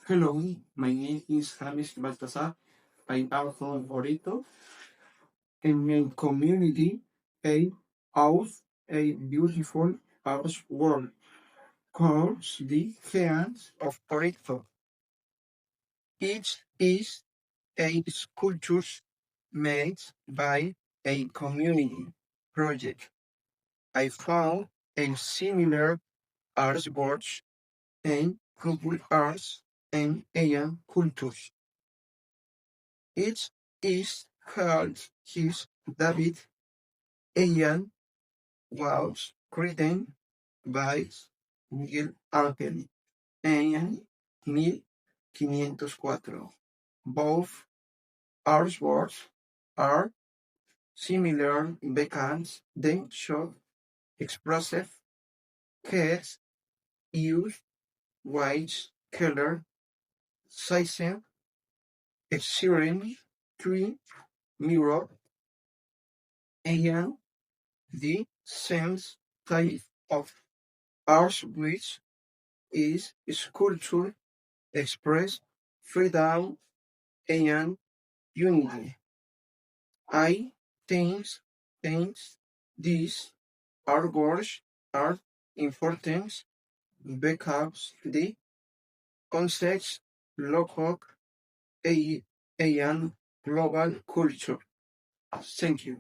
Hello, my name is James Baltasar. I'm from Borito, and my community a house a beautiful house world called the Giants of Borito. It is a sculpture made by a community project. I found a similar artworks and couple arts and Asian cultures. It is called his David Ian was written by Miguel Ángel en 1504. Both artworks are similar because they show expressive cats use white color sizing exerting three mirror and the same type of art which is sculpture express freedom and unity. I think these artworks are important because the concepts local and global culture. Thank you.